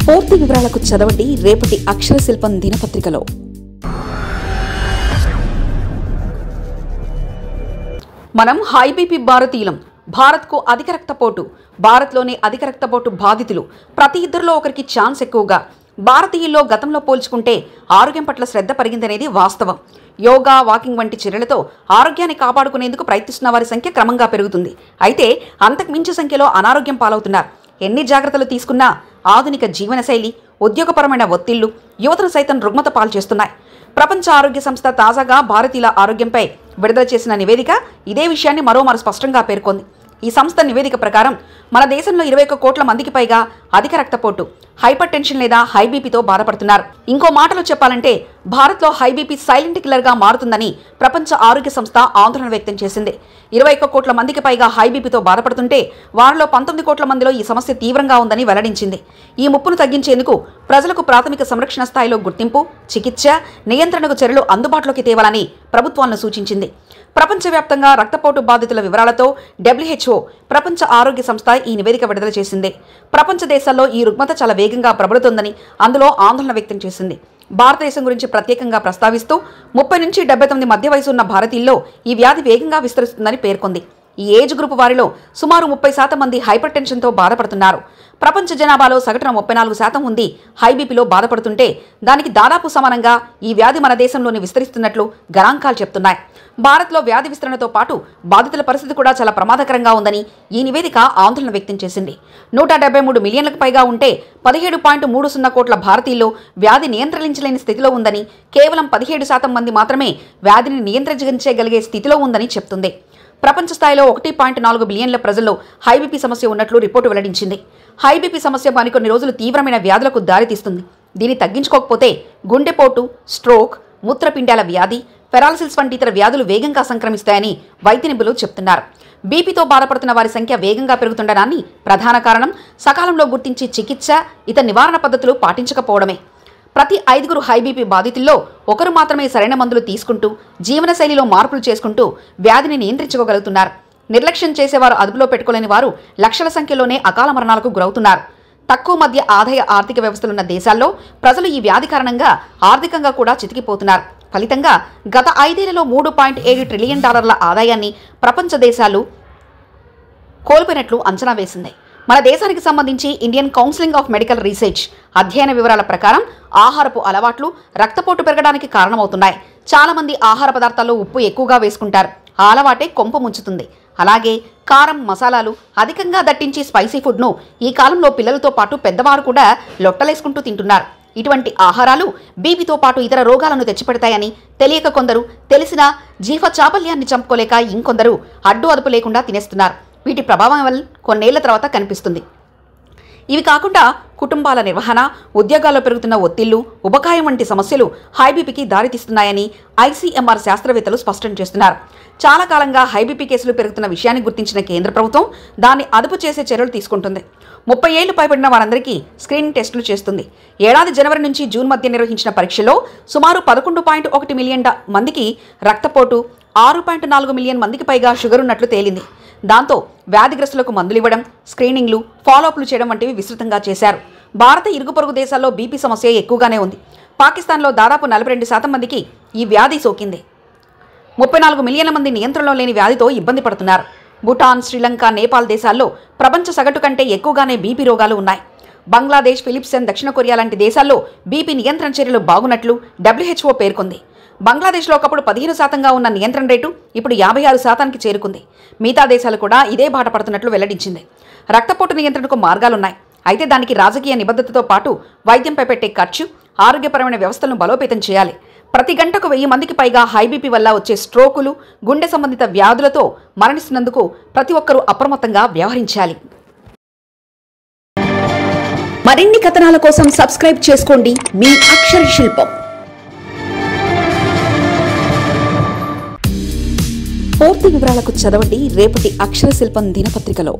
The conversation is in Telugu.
పూర్తి వివరాలకు చదవండి రేపటి అక్షర శిల్పం దినపత్రికలో. మనం హై బీపీ భారతీయులం. భారత్కు అధిక రక్తపోటు. భారత్లోని అధిక రక్తపోటు బాధితులు ప్రతి ఇద్దరిలో ఒకరికి ఛాన్స్ ఎక్కువగా. భారతీయుల్లో గతంలో పోల్చుకుంటే ఆరోగ్యం పట్ల శ్రద్ధ పెరిగిందనేది వాస్తవం. యోగా, వాకింగ్ వంటి చర్యలతో ఆరోగ్యాన్ని కాపాడుకునేందుకు ప్రయత్నిస్తున్న వారి సంఖ్య క్రమంగా పెరుగుతుంది. అయితే అంతకు మించి సంఖ్యలో అనారోగ్యం పాలవుతున్నారు. ఎన్ని జాగ్రత్తలు తీసుకున్నా ఆధునిక జీవనశైలి, ఉద్యోగపరమైన ఒత్తిళ్లు యువతను సైతం రుగ్మత పాలు చేస్తున్నాయి. ప్రపంచ ఆరోగ్య సంస్థ తాజాగా భారతీయుల ఆరోగ్యంపై విడుదల చేసిన నివేదిక ఇదే విషయాన్ని మరోమారు స్పష్టంగా పేర్కొంది. ఈ సంస్థ నివేదిక ప్రకారం మన దేశంలో 21 కోట్ల మందికి పైగా అధిక రక్తపోటు, హైపర్ టెన్షన్ లేదా హై బీపీతో బాధపడుతున్నారు. ఇంకో మాటలో చెప్పాలంటే భారత్లో హై బీపీ సైలెంట్ కిల్లర్గా మారుతుందని ప్రపంచ ఆరోగ్య సంస్థ ఆందోళన వ్యక్తం చేసింది. 21 కోట్ల మందికి పైగా హై బీపీతో బాధపడుతుంటే వారిలో 19 కోట్ల మందిలో ఈ సమస్య తీవ్రంగా ఉందని వెల్లడించింది. ఈ ముప్పును తగ్గించేందుకు ప్రజలకు ప్రాథమిక సంరక్షణ స్థాయిలో గుర్తింపు, చికిత్స, నియంత్రణకు చర్యలు అందుబాటులోకి తేవాలని ప్రభుత్వాలను సూచించింది. ప్రపంచవ్యాప్తంగా రక్తపోటు బాధితుల వివరాలతో WHO ప్రపంచ ఆరోగ్య సంస్థ ఈ నివేదిక విడుదల చేసింది. ప్రపంచ దేశాల్లో ఈ రుగ్మత చాలా వేగంగా ప్రబలుతోందని అందులో ఆందోళన వ్యక్తం చేసింది. భారతదేశం గురించి ప్రత్యేకంగా ప్రస్తావిస్తూ 30 నుంచి 79 మధ్య వయసు ఉన్న భారతీయుల్లో ఈ వ్యాధి వేగంగా విస్తరిస్తుందని పేర్కొంది. ఈ ఏజ్ గ్రూప్ వారిలో సుమారు 30% మంది హైపర్ టెన్షన్తో బాధపడుతున్నారు. ప్రపంచ జనాభాలో సగటున 34% మంది హై బీపీలో బాధపడుతుంటే దానికి దాదాపు సమానంగా ఈ వ్యాధి మన దేశంలోని విస్తరిస్తున్నట్లు గణాంకాలు చెప్తున్నాయి. భారత్లో వ్యాధి విస్తరణతో పాటు బాధితుల పరిస్థితి కూడా చాలా ప్రమాదకరంగా ఉందని ఈ నివేదిక ఆందోళన వ్యక్తం చేసింది. 173 మిలియన్లకు పైగా ఉంటే 17.30 కోట్ల భారతీయుల్లో వ్యాధి నియంత్రించలేని స్థితిలో ఉందని, కేవలం 17% మంది మాత్రమే వ్యాధిని నియంత్రించగలిగే స్థితిలో ఉందని చెప్తుంది. ప్రపంచ స్థాయిలో 1.4 బిలియన్ల ప్రజల్లో హై బీపీ సమస్య ఉన్నట్లు రిపోర్టు వెల్లడించింది. హై బీపీ సమస్య మరికొన్ని రోజులు తీవ్రమైన వ్యాధులకు దారితీస్తుంది. దీన్ని తగ్గించుకోకపోతే గుండెపోటు, స్ట్రోక్, మూత్రపిండాల వ్యాధి, పెరాలసిస్ వంటి ఇతర వ్యాధులు వేగంగా సంక్రమిస్తాయని వైద్య నిపుణులు చెప్తున్నారు. బీపీతో బాధపడుతున్న వారి సంఖ్య వేగంగా పెరుగుతుండడానికి ప్రధాన కారణం సకాలంలో గుర్తించి చికిత్స, ఇతర నివారణ పద్ధతులు పాటించకపోవడమే. ప్రతి 5 హై బీపీ బాధితుల్లో ఒకరు మాత్రమే సరైన మందులు తీసుకుంటూ జీవనశైలిలో మార్పులు చేసుకుంటూ వ్యాధిని నియంత్రించుకోగలుగుతున్నారు. నిర్లక్ష్యం చేసేవారు, అదుపులో పెట్టుకోలేని వారు లక్షల సంఖ్యలోనే అకాల మరణాలకు గురవుతున్నారు. తక్కువ మధ్య ఆదాయ ఆర్థిక వ్యవస్థలున్న దేశాల్లో ప్రజలు ఈ వ్యాధి కారణంగా ఆర్థికంగా కూడా చితికిపోతున్నారు. ఫలితంగా గత 5 ఏళ్లలో $3.7 ట్రిలియన్ ఆదాయాన్ని ప్రపంచ దేశాలు కోల్పోయినట్లు అంచనా వేసింది. మన దేశానికి సంబంధించి Indian counselling of medical research అధ్యయన వివరాల ప్రకారం ఆహారపు అలవాట్లు రక్తపోటు పెరగడానికి కారణమవుతున్నాయి. చాలా మంది ఆహార పదార్థాల్లో ఉప్పు ఎక్కువగా వేసుకుంటారు. ఆ అలవాటే కొంప ముంచుతుంది. అలాగే కారం, మసాలాలు అధికంగా దట్టించి స్పైసీ ఫుడ్ను ఈ కాలంలో పిల్లలతో పాటు పెద్దవారు కూడా లొట్టలేసుకుంటూ తింటున్నారు. ఇటువంటి ఆహారాలు బీపీతో పాటు ఇతర రోగాలను తెచ్చిపెడతాయని తెలియక కొందరు, తెలిసినా జీవ చాపల్యాన్ని చంపుకోలేక ఇంకొందరు అడ్డు అదుపు లేకుండా తినేస్తున్నారు. వీటి ప్రభావం వల్ల కొన్నేళ్ల తర్వాత కనిపిస్తుంది. ఇవి కాకుండా కుటుంబాల నిర్వహణ, ఉద్యోగాల్లో పెరుగుతున్న ఒత్తిళ్లు, ఉబకాయం వంటి సమస్యలు హై బీపీకి దారితీస్తున్నాయని ICMR శాస్త్రవేత్తలు స్పష్టం చేస్తున్నారు. చాలా కాలంగా హై బీపీ కేసులు పెరుగుతున్న విషయాన్ని గుర్తించిన కేంద్ర ప్రభుత్వం దాన్ని అదుపు చేసే చర్యలు తీసుకుంటుంది. 30 ఏళ్లు పైబడిన వారందరికీ స్క్రీనింగ్ టెస్టులు చేస్తుంది. ఏడాది జనవరి నుంచి జూన్ మధ్య నిర్వహించిన పరీక్షలో సుమారు 11.1 మిలియన్ మందికి రక్తపోటు, 6.4 మిలియన్ మందికి పైగా షుగర్ ఉన్నట్లు తేలింది. దాంతో వ్యాధిగ్రస్తులకు మందులు ఇవ్వడం, స్క్రీనింగ్లు, ఫాలోఅప్లు చేయడం వంటివి విస్తృతంగా చేశారు. భారత ఇరుగు పొరుగు దేశాల్లో బీపీ సమస్య ఎక్కువగానే ఉంది. పాకిస్తాన్లో దాదాపు 42% మందికి ఈ వ్యాధి సోకింది. 34 మిలియన్ల మంది నియంత్రణలో లేని వ్యాధితో ఇబ్బంది పడుతున్నారు. భూటాన్, శ్రీలంక, నేపాల్ దేశాల్లో ప్రపంచ సగటు కంటే ఎక్కువగానే బీపీ రోగాలు ఉన్నాయి. బంగ్లాదేశ్, ఫిలిప్సెన్, దక్షిణ కొరియా లాంటి దేశాల్లో బీపీ నియంత్రణ చర్యలు బాగున్నట్లు WHO పేర్కొంది. బంగ్లాదేశ్లో ఒకప్పుడు 15% ఉన్న నియంత్రణ రేటు ఇప్పుడు 56%కి చేరుకుంది. మిగతా దేశాలు కూడా ఇదే బాట పడుతున్నట్లు వెల్లడించింది. రక్తపోటు నియంత్రణకు మార్గాలున్నాయి. అయితే దానికి రాజకీయ నిబద్ధతతో పాటు వైద్యంపై పెట్టే ఖర్చు, ఆరోగ్యపరమైన వ్యవస్థలను బలోపేతం చేయాలి. ప్రతి గంటకు 1000 మందికి పైగా హై బీపీ వల్ల వచ్చే స్ట్రోకులు, గుండె సంబంధిత వ్యాధులతో మరణిస్తున్నందుకు ప్రతి ఒక్కరూ అప్రమత్తంగా వ్యవహరించాలి. మరిన్ని కథనాల కోసం సబ్స్క్రైబ్ చేసుకోండి మీ అక్షర శిల్పం. పూర్తి వివరాలకు చదవండి రేపటి అక్షర శిల్పం దినపత్రికలో.